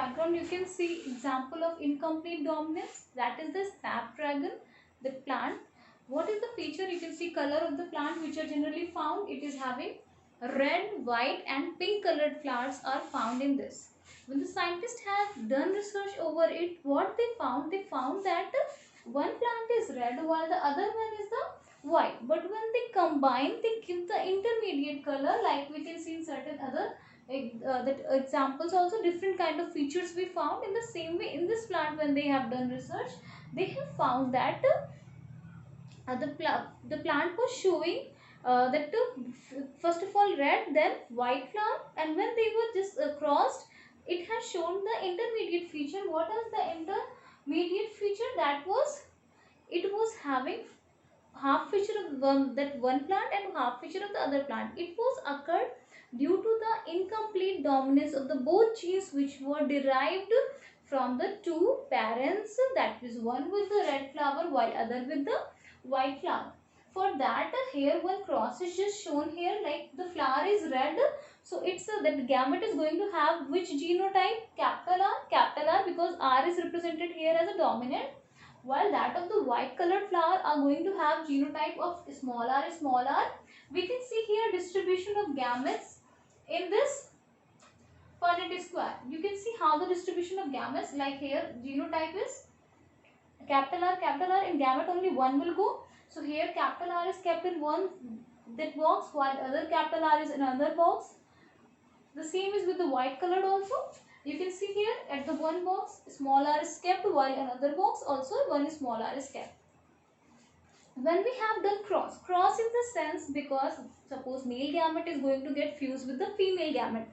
background you can see example of incomplete dominance, that is the snapdragon, the plant. What is the feature? You can see color of the plant which are generally found. It is having red, white and pink colored flowers are found in this. When the scientists have done research over it, what they found? They found that one plant is red while the other one is the white. But when they combine, they give the intermediate color, like we can see in certain other examples also. Different kind of features we found. In the same way, in this plant, when they have done research, they have found that the plant was showing that first of all red, then white flower, and when they were just crossed, it has shown the intermediate feature. What is the intermediate feature? That was, it was having half feature of that one plant and half feature of the other plant. It was occurred due to the incomplete dominance of the both genes which were derived from the two parents, that is one with the red flower while other with the white flower. For that, here one cross is just shown here, like the flower is red, so it's that gamete is going to have which genotype? Capital R, because R is represented here as a dominant, while that of the white colored flower are going to have genotype of small r. We can see here distribution of gametes in this Punnett square. You can see how the distribution of gametes, like here genotype is capital R in gamete only one will go. So here capital R is kept in one that box while other capital R is in another box. The same is with the white colored also. You can see here at the one box small r is kept while another box also one small r is kept. When we have done cross in the sense, because suppose male gamete is going to get fused with the female gamete.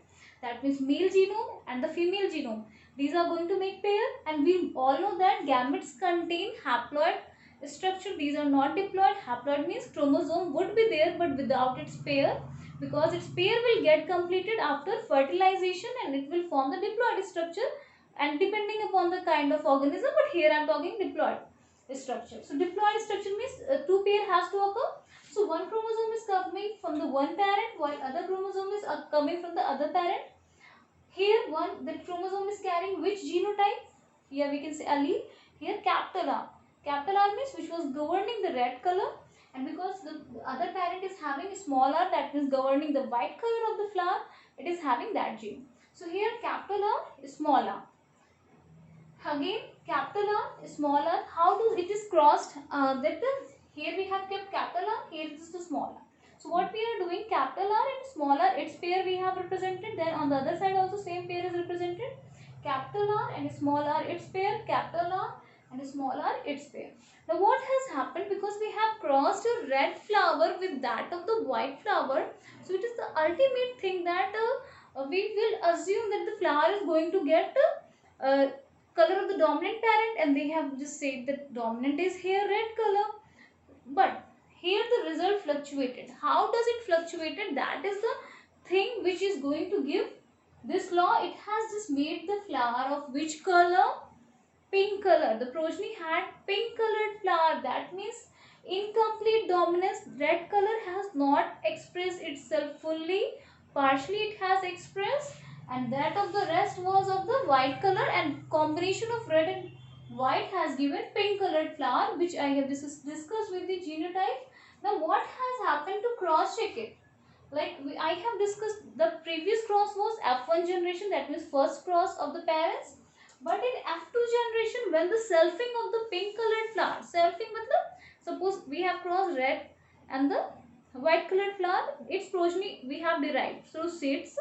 That means male genome and the female genome. These are going to make pair, and we all know that gametes contain haploid structure. These are not diploid. Haploid means chromosome would be there but without its pair, because its pair will get completed after fertilization and it will form the diploid structure, and depending upon the kind of organism, but here I am talking diploid structure. So diploid structure means two pair has to occur. So one chromosome is coming from the one parent while other chromosome is coming from the other parent. Here the chromosome is carrying which genotype? Here we can say allele. Here capital R. Capital R means which was governing the red color, and because the other parent is having small r, that means governing the white color of the flower, it is having that gene. So here capital R is small r. Again capital R small r. How does it is crossed? Here we have kept capital R, here it is the small r. So what we are doing, capital R and small r, its pair we have represented. Then on the other side also same pair is represented. Capital R and small r its pair, capital R and small r its pair. Now what has happened, because we have crossed a red flower with that of the white flower, so it is the ultimate thing that we will assume that the flower is going to get color of the dominant parent, and they have just said that dominant is here red color. But here the result fluctuated. How does it fluctuated? That is the thing which is going to give this law. It has just made the flower of which color? Pink color. The progeny had pink colored flower. That means incomplete dominance. Red color has not expressed itself fully. Partially it has expressed, and that of the rest was of the white color, and combination of red and white has given pink colored flower, which I have discussed with the genotype. Now what has happened to cross check it? Like I have discussed, the previous cross was F1 generation, that means first cross of the parents. But in F2 generation, when the selfing of the pink colored flower, selfing matlab, suppose we have crossed red and the white colored flower, its progeny we have derived. So seeds,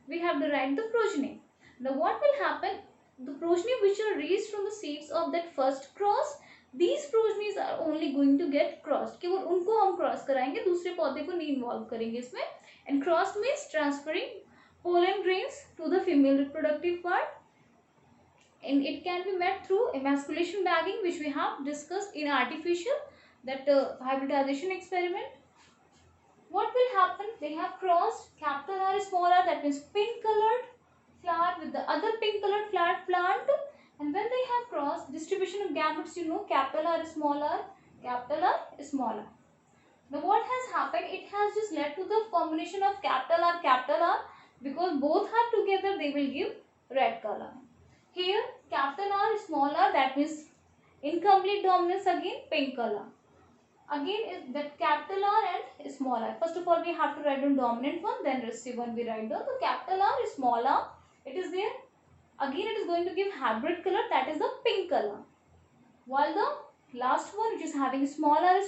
we have derived the progeny. Now what will happen? The progeny which are raised from the seeds of that first cross, these progenies are only going to get crossed. केवल उनको हम cross कराएंगे, दूसरे पौधे को नहीं involve करेंगे इसमें. And cross means transferring pollen grains to the female reproductive part. And it can be met through emasculation bagging, which we have discussed in artificial, that hybridization experiment. What will happen? They have crossed capital R small r, that means pink colored flower with the other pink colored flower plant, and when they have crossed, distribution of gametes, you know, capital R small r, capital R small r. Now what has happened? It has just led to the combination of capital R, because both are together they will give red color. Here capital R, small r, that means incomplete dominance, again pink color. Again is that capital R and small r. First of all we have to write down dominant one, then recessive one we write down. So capital R, small r, it is there. Again it is going to give hybrid color, that is the pink color. While the last one, which is having smaller,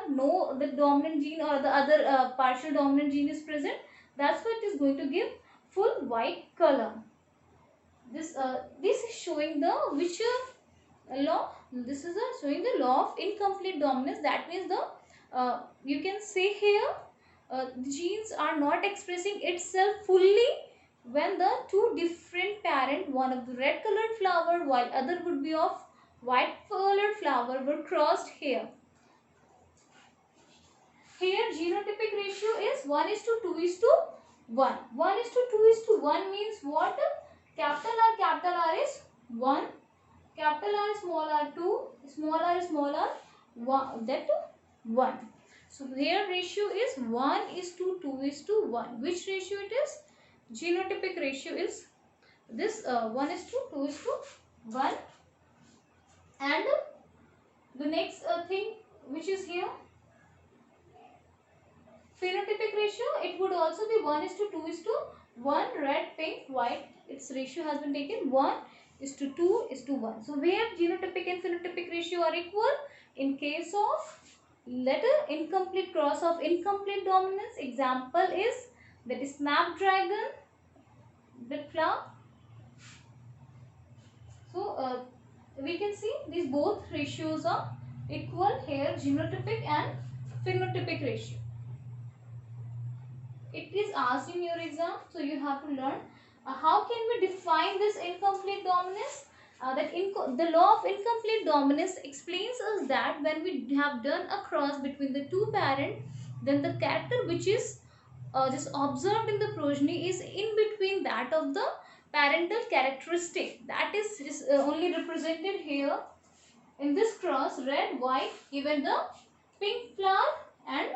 no the dominant gene or the other partial dominant gene is present, that's why it is going to give full white color. This is showing the which law? This is showing the law of incomplete dominance. That means the you can say here the genes are not expressing itself fully when the two different parent, one of the red colored flower while other would be of white colored flower, were crossed here. Here genotypic ratio is 1:2:1. 1:2:1 means what? Capital R is 1, capital R small r 2, small r 1, that 1. So here ratio is 1:2:1. Which ratio it is? Genotypic ratio is this 1:2:1. And the next thing which is here, phenotypic ratio, it would also be 1:2:1, red, pink, white. Its ratio has been taken 1:2:1. So where genotypic and phenotypic ratio are equal? In case of letter incomplete cross of incomplete dominance, example is that is snapdragon, the flower. So we can see these both ratios are equal here, genotypic and phenotypic ratio. It is asked in your exam, so you have to learn how can we define this incomplete dominance. The law of incomplete dominance explains us that when we have done a cross between the two parents, then the character which is just observed in the progeny is in between that of the parental characteristic. That is only represented here in this cross, red, white, even the pink flower, and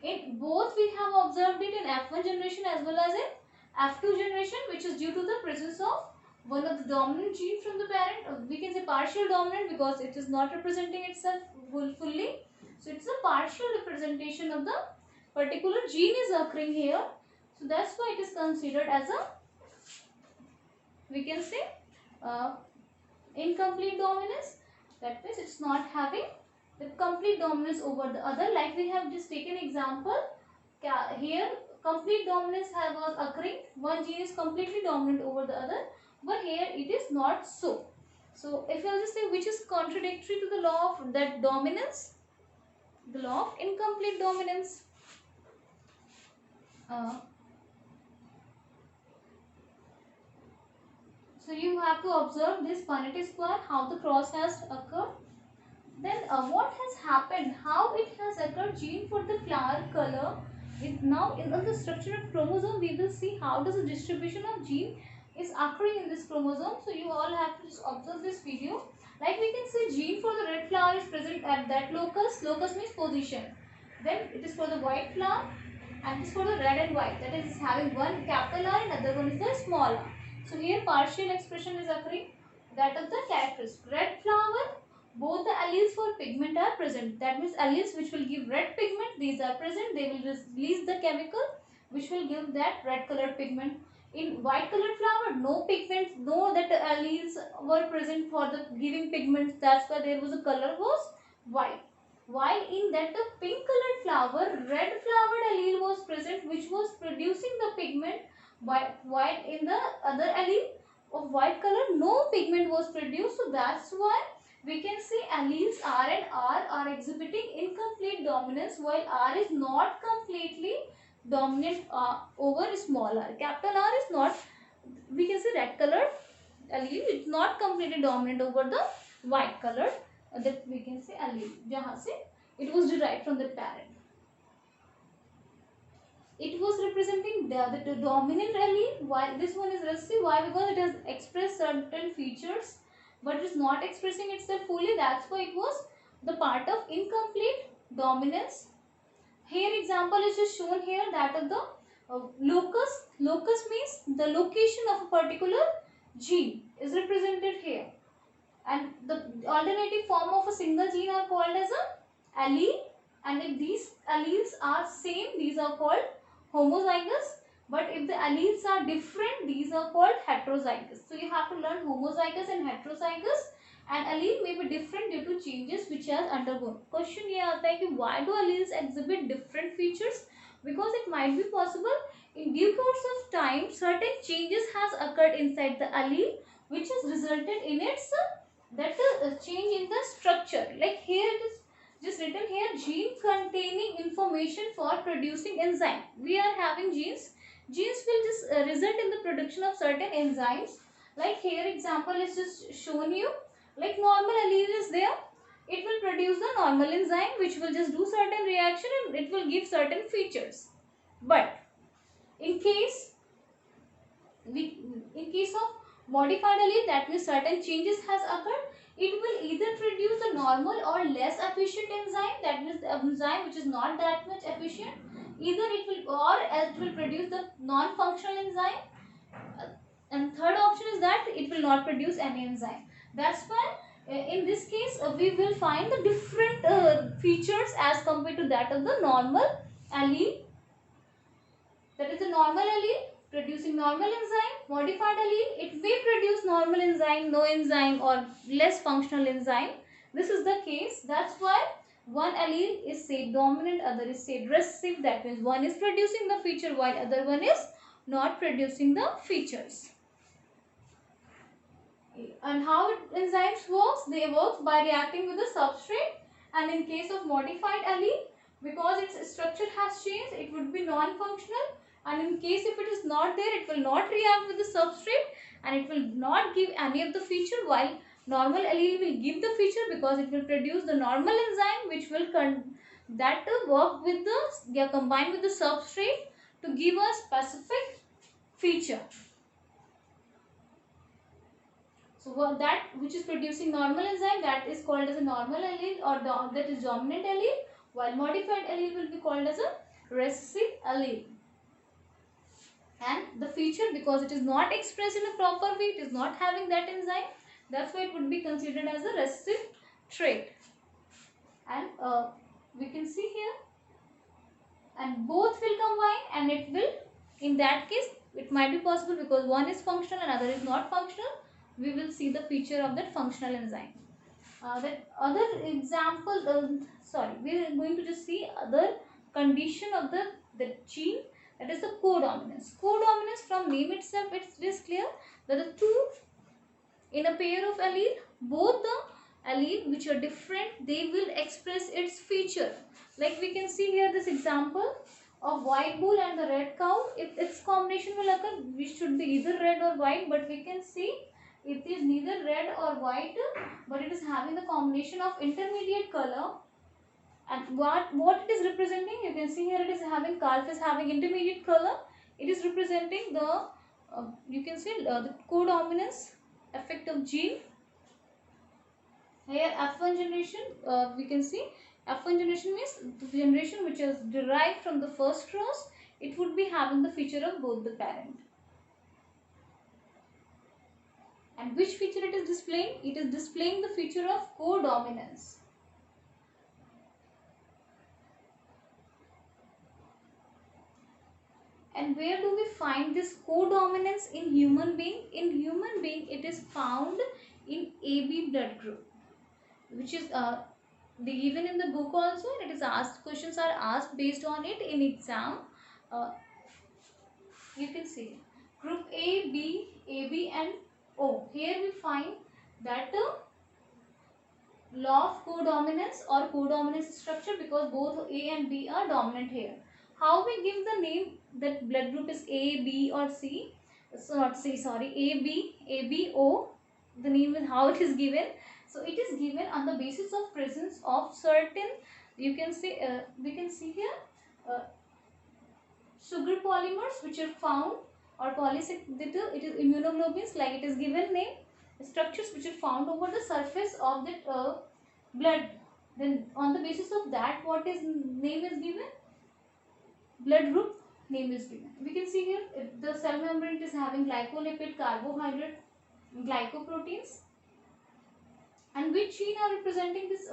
in both we have observed it in F1 generation as well as in F2 generation, which is due to the presence of one of the dominant gene from the parent. We can say partial dominant because it is not representing itself fully. So it's a partial representation of the particular gene is occurring here. So that's why it is considered as a, we can say, incomplete dominance. That means it's not having the complete dominance over the other. Like we have just taken example here, complete dominance was occurring, one gene is completely dominant over the other, but here it is not so. So if I'll just say which is contradictory to the law of that dominance, the law of incomplete dominance. So you have to observe this Punnett square, how the cross has occurred. Then what has happened, how it has occurred, gene for the flower color. Now in the structure of chromosome we will see how does the distribution of gene is occurring in this chromosome. So you all have to just observe this video. Like we can see gene for the red flower is present at that locus. Locus means position. Then it is for the white flower and it is for the red and white. That is having one capital R and other one is the small r. So here partial expression is occurring, that of the characteristic. Red flower, both the alleles for pigment are present. That means alleles which will give red pigment, these are present. They will release the chemical which will give that red colored pigment. In white colored flower, no pigments, no that alleles were present for the giving pigments. That's why there was a color was white. While in that the pink colored flower, red flowered allele was present which was producing the pigment. While in the other allele of white color, no pigment was produced. So that's why we can see alleles R and R are exhibiting incomplete dominance, while R is not completely dominant over small r. Capital R is not, we can say, red colored allele, it's not completely dominant over the white colored, that we can say allele, jahan se it was derived from the parent. It was representing the dominant allele, while this one is recessive. Why? Because it has expressed certain features but it is not expressing itself fully. That's why it was the part of incomplete dominance. Here example is just shown here, that of the locus. Locus means the location of a particular gene. is represented here. And the alternative form of a single gene are called as a allele, and if these alleles are same, these are called homozygous, but if the alleles are different, these are called heterozygous. So you have to learn homozygous and heterozygous, and allele may be different due to changes which has undergone. Question ये आता है कि why do alleles exhibit different features? Because it might be possible in due course of time certain changes has occurred inside the allele which has resulted in its change in the structure. Like here it is just written here, gene containing information for producing enzyme. We are having genes. Genes will just result in the production of certain enzymes. Like here example is just shown you. Like normal allele is there, it will produce the normal enzyme which will just do certain reaction and it will give certain features. But in case of modified allele, that means certain changes has occurred, it will either produce a normal or less efficient enzyme, that means the enzyme which is not that much efficient, either it will, or else it will produce the non-functional enzyme, and third option is that it will not produce any enzyme. That's why in this case we will find the different features as compared to that of the normal allele. That is the normal allele producing normal enzyme. Modified allele, it may produce normal enzyme, no enzyme, or less functional enzyme. This is the case. That's why one allele is said dominant, other is said recessive. That means one is producing the feature while other one is not producing the features. And how enzymes works? They work by reacting with the substrate, and in case of modified allele, because its structure has changed, it would be non-functional, and in case if it is not there, it will not react with the substrate and it will not give any of the feature, while normal allele will give the feature because it will produce the normal enzyme which will work with the combine with the substrate to give a specific feature. So that which is producing normal enzyme, that is called as a normal allele, or that is dominant allele, while modified allele will be called as a recessive allele. And the feature, because it is not expressed in a proper way, it is not having that enzyme, that's why it would be considered as a recessive trait. And we can see here, and both will combine, and it will, in that case it might be possible because one is functional and other is not functional, we will see the feature of that functional enzyme. That other example, we are going to just see other condition of the gene, that is the codominance. Codominance, from name itself it is clear that the two in a pair of allele, both the allele which are different, they will express its feature. Like we can see here this example of white bull and the red cow. If its combination will occur, which should be either red or white, but we can see it is neither red or white, but it is having the combination of intermediate color. And what it is representing, you can see here it is having, calf is having intermediate color. It is representing the you can see the codominance effect of gene. Here F1 generation, we can see F1 generation means the generation which is derived from the first cross, it would be having the feature of both the parent. And which feature it is displaying? It is displaying the feature of codominance. And where do we find this codominance in human being? In human being, it is found in AB blood group, which is given in the book also. It is asked, questions are asked based on it in exam. You can see group A, B, AB and O. Here we find that law of codominance or codominance structure, because both A and B are dominant here. How we give the name that blood group is A, B or C? So not C, sorry, A, B, A, B, O. The name is how it is given. So it is given on the basis of presence of certain, you can say, we can see here sugar polymers which are found, or polysaccharide, it is immunoglobulins, like it is given name, structures which are found over the surface of the blood. Then on the basis of that, what is name is given? Blood group name is given. We can see here the cell membrane is having glycolipid, carbohydrate, glycoproteins. And which gene are representing this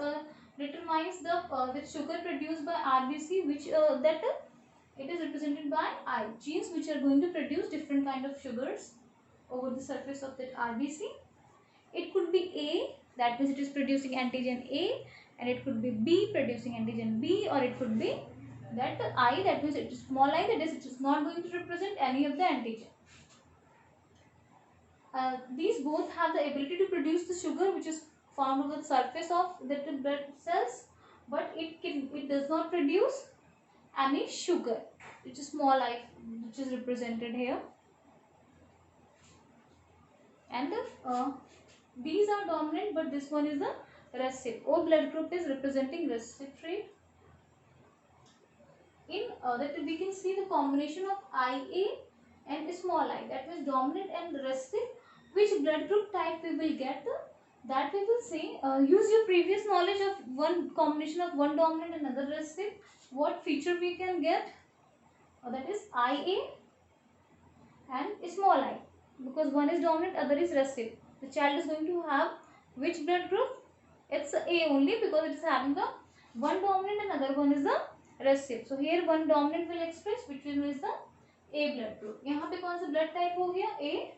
determines the sugar produced by RBC, which it is represented by I. Genes which are going to produce different kind of sugars over the surface of that RBC. It could be A, that means it is producing antigen A, and it could be B producing antigen B, or it could be that I, that means it is small I, that is it is not going to represent any of the antigen. These both have the ability to produce the sugar which is found over the surface of the blood cells, but it does not produce any sugar, which is small I, which is represented here. And these are dominant, but this one is the recessive. O blood group is representing recessive trait. In that we can see the combination of IA and small I, that means dominant and recessive. Which blood group type we will get, that we will see. Use your previous knowledge of one combination of one dominant and another recessive. What feature we can get? That is IA and small I, because one is dominant, other is recessive. The child is going to have which blood group? It's A only, because it is having the one dominant and other one is the recessive. So here one dominant will express, which is the A blood group. यहाँ पे कौन सा blood type हो गया? A.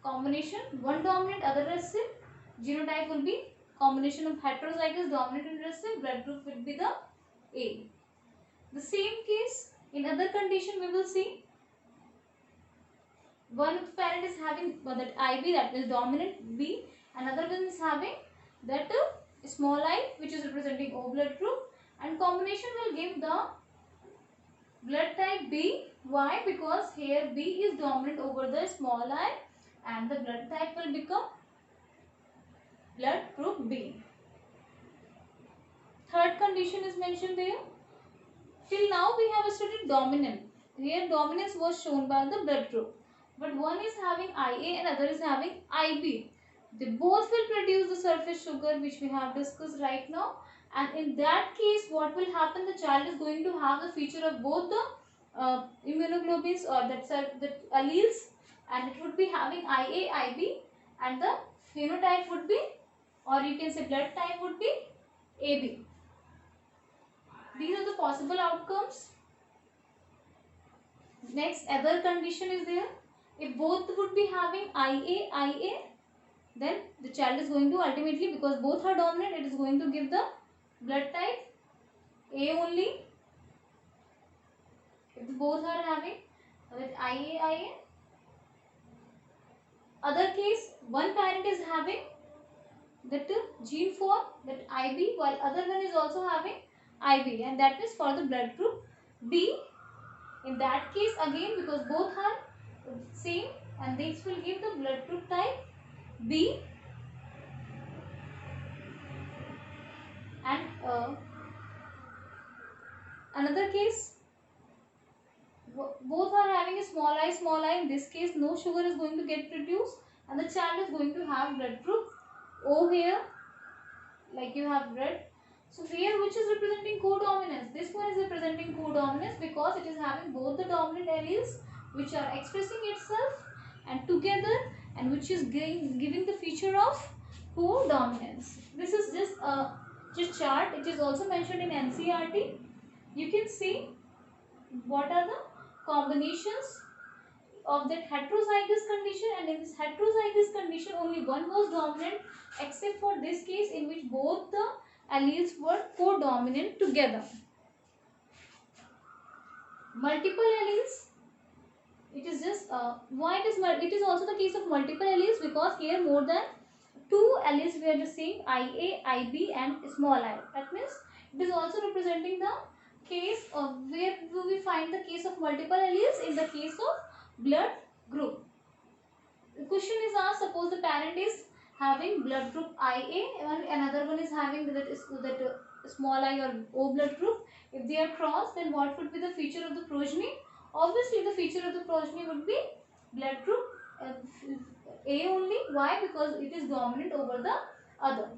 Combination one dominant, other recessive. Genotype will be combination of heterozygous dominant and recessive. Blood group will be the A. The same case in other condition we will see. One parent is having that IB, that is dominant B, another one is having that small I, which is representing O blood group, and combination will give the blood type B. Why? Because here B is dominant over the small I, and the blood type will become blood group B. Third condition is mentioned there. Till now we have studied dominant. Here dominance was shown by the blood group, but one is having IA and other is having IB. They both will produce the surface sugar, which we have discussed right now. And in that case, what will happen? The child is going to have the feature of both the immunoglobulins, or that alleles, and it would be having IA, IB, and the phenotype would be, or you can say blood type would be AB. These are the possible outcomes. Next, other condition is there. If both would be having IA, then the child is going to ultimately, because both are dominant, it is going to give the blood type A only. If both are having that IA. Other case, one parent is having that gene for that IB, while other one is also having IB, and that is for the blood group B. In that case again, because both are same, and this will give the blood group type B. And another case, both are having a small I. In this case, no sugar is going to get produced, and the child is going to have blood group O here, like you have read. So here, which is representing codominance? This one is representing codominance because it is having both the dominant alleles which are expressing itself and together, and which is giving the feature of codominance. This is just a chart. It is also mentioned in NCERT. You can see what are the combinations of that heterozygous condition, and in this heterozygous condition only one was dominant, except for this case in which both the alleles were codominant together. Multiple alleles, it is just why it is also the case of multiple alleles, because here more than two alleles we are just seeing IA, IB and small I. That means it is also representing the case of where do we find the case of multiple alleles? In the case of blood group. The question is asked, suppose the parent is having blood group IA and another one is having that small I or O blood group. If they are crossed, then what would be the feature of the progeny? Obviously the feature of the progeny would be blood group A only. Why? Because it is dominant over the other.